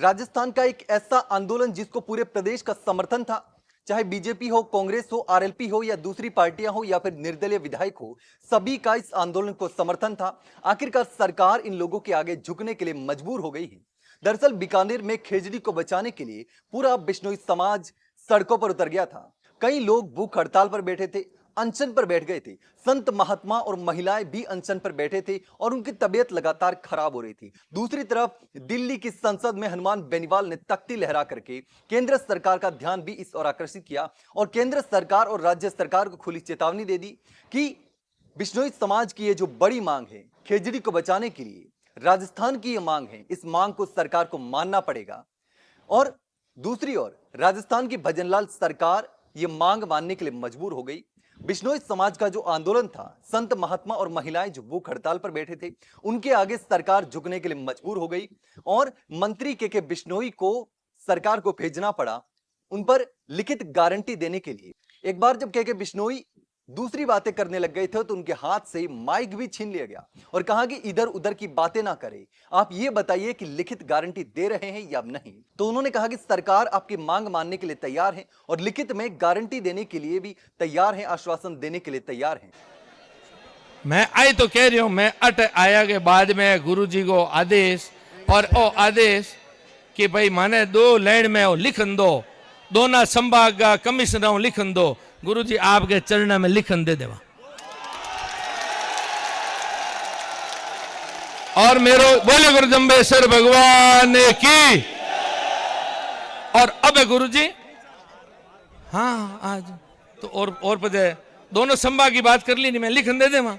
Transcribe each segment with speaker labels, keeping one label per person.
Speaker 1: राजस्थान का एक ऐसा आंदोलन जिसको पूरे प्रदेश का समर्थन था, चाहे बीजेपी हो, कांग्रेस हो, आरएलपी हो या दूसरी पार्टियां हो या फिर निर्दलीय विधायक हो, सभी का इस आंदोलन को समर्थन था। आखिरकार सरकार इन लोगों के आगे झुकने के लिए मजबूर हो गई है। दरअसल बीकानेर में खेजड़ी को बचाने के लिए पूरा बिश्नोई समाज सड़कों पर उतर गया था। कई लोग भूख हड़ताल पर बैठे थे, अनशन पर बैठ गए थे। संत महात्मा और महिलाएं भी अनशन पर बैठे थे और उनकी तबीयत लगातार खराब हो रही थी। दूसरी तरफ दिल्ली की संसद में हनुमान बेनीवाल ने तख्ती लहरा करके केंद्र सरकार का ध्यान भी इस ओर आकर्षित किया और केंद्र सरकार और राज्य सरकार को खुली चेतावनी दे दी कि बिश्नोई समाज की ये जो बड़ी मांग है खेजड़ी को बचाने के लिए, राजस्थान की ये मांग है, इस मांग को सरकार को मानना पड़ेगा। और दूसरी ओर राजस्थान की भजनलाल सरकार ये मांग मानने के लिए मजबूर हो गई। बिश्नोई समाज का जो आंदोलन था, संत महात्मा और महिलाएं जो भूख हड़ताल पर बैठे थे, उनके आगे सरकार झुकने के लिए मजबूर हो गई और मंत्री के बिश्नोई को सरकार को भेजना पड़ा उन पर लिखित गारंटी देने के लिए। एक बार जब के बिश्नोई दूसरी बातें करने लग गए थे तो उनके हाथ से माइक भी छीन लिया गया और कहा कि इधर उधर की बातें ना करें, आप ये बताइए कि लिखित गारंटी दे रहे हैं या नहीं। तो उन्होंने कहा कि सरकार आपकी मांग मानने के लिए तैयार है और लिखित में गारंटी देने के लिए भी तैयार है, आश्वासन देने के लिए तैयार है।
Speaker 2: मैं आई तो कह रही हूं, मैं अट आया के बाद में गुरुजी को आदेश और ओ आदेश कि भाई माने 2 लाइन में वो लिखन दो, दोनों संभाग का कमिश्नर लिखन दो, गुरुजी आपके चरण में लिखन दे देवा। और मेरो बोले गुरु जम्बेश्वर भगवान की। और अब गुरुजी हाँ आज तो और पता दोनों संभाग की बात कर ली नहीं, मैं लिखन दे देवा।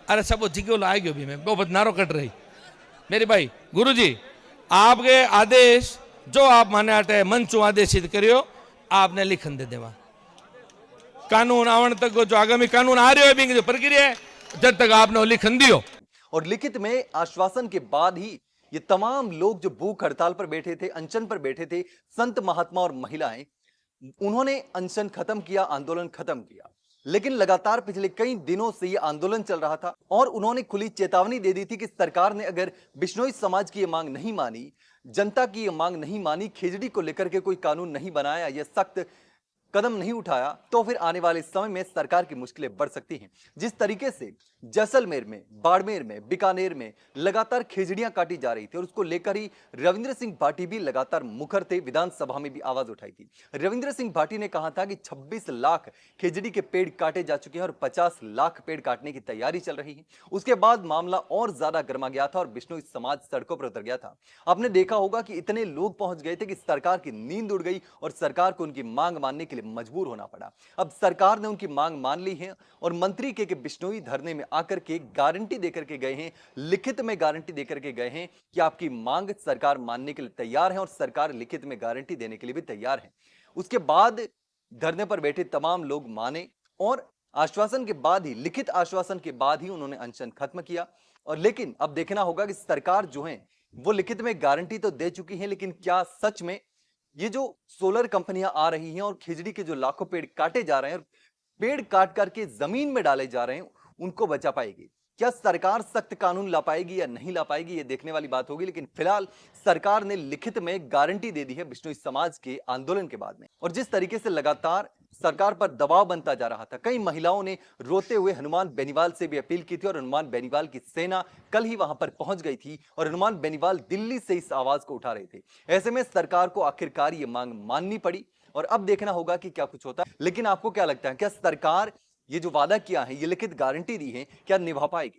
Speaker 2: अरे सब जिगो आएगी भी, मैं बहुत नारो कट रही मेरे भाई। गुरुजी आपके आदेश जो आप माने आटे मंचू आदेशित करियो, आपने लिखन दे देवा। कानून आवण तक जो आगामी कानून आ रहे हो जो प्रक्रिया है, जब तक आपने लिखन दियो।
Speaker 1: और लिखित में आश्वासन के बाद ही ये तमाम लोग जो भूख हड़ताल पर बैठे थे, अनशन पर बैठे थे, संत महात्मा और महिलाएं, उन्होंने अनशन खत्म किया, आंदोलन खत्म किया। लेकिन लगातार पिछले कई दिनों से ये आंदोलन चल रहा था और उन्होंने खुली चेतावनी दे दी थी कि सरकार ने अगर बिश्नोई समाज की ये मांग नहीं मानी, जनता की ये मांग नहीं मानी, खेजड़ी को लेकर के कोई कानून नहीं बनाया या सख्त कदम नहीं उठाया, तो फिर आने वाले समय में सरकार की मुश्किलें बढ़ सकती हैं। जिस तरीके से जैसलमेर में, बाड़मेर में, बीकानेर में लगातार खेजड़ियां काटी जा रही थी और उसको लेकर ही रविंद्र सिंह भाटी भी लगातार मुखर थे, विधानसभा में भी आवाज उठाई थी। रविंद्र सिंह भाटी ने कहा था कि 26 लाख खेजड़ी के पेड़ काटे जा चुके हैं और 50 लाख पेड़ काटने की तैयारी चल रही है। उसके बाद मामला और ज्यादा गर्मा गया था और बिश्नोई समाज सड़कों पर उतर गया था। आपने देखा होगा कि इतने लोग पहुंच गए थे कि सरकार की नींद उड़ गई और सरकार को उनकी मांग मानने के लिए मजबूर होना पड़ा। अब सरकार ने उनकी मांग मान ली है और मंत्री के बिश्नोई धरने में आकर के गारंटी देकर के गए हैं, लिखित में गारंटी देकर के गए हैं कि आपकी मांग सरकार मानने के लिए तैयार है और सरकार लिखित में गारंटी देने के लिए भी तैयार है। उसके बाद धरने पर बैठे तमाम लोग माने और आश्वासन के बाद ही, लिखित आश्वासन के बाद ही उन्होंने अनशन खत्म किया। और लेकिन अब देखना होगा कि सरकार जो है वो लिखित में गारंटी तो दे चुकी है, लेकिन क्या सच में ये जो सोलर कंपनियां आ रही हैं और खिजड़ी के जो लाखों पेड़ काटे जा रहे हैं और पेड़ काट करके जमीन में डाले जा रहे हैं, उनको बचा पाएगी? क्या सरकार सख्त कानून ला पाएगी या नहीं ला पाएगी, ये देखने वाली बात होगी। लेकिन फिलहाल सरकार ने लिखित में गारंटी दे दी है बिश्नोई समाज के आंदोलन के बाद में। और जिस तरीके से लगातार सरकार पर दबाव बनता जा रहा था, कई महिलाओं ने रोते हुए हनुमान बेनीवाल से भी अपील की थी और हनुमान बेनीवाल की सेना कल ही वहां पर पहुंच गई थी और हनुमान बेनीवाल दिल्ली से इस आवाज को उठा रहे थे। ऐसे में सरकार को आखिरकार ये मांग माननी पड़ी और अब देखना होगा कि क्या कुछ होता है। लेकिन आपको क्या लगता है, क्या सरकार ये जो वादा किया है, ये लिखित गारंटी दी है, क्या निभा पाएगी?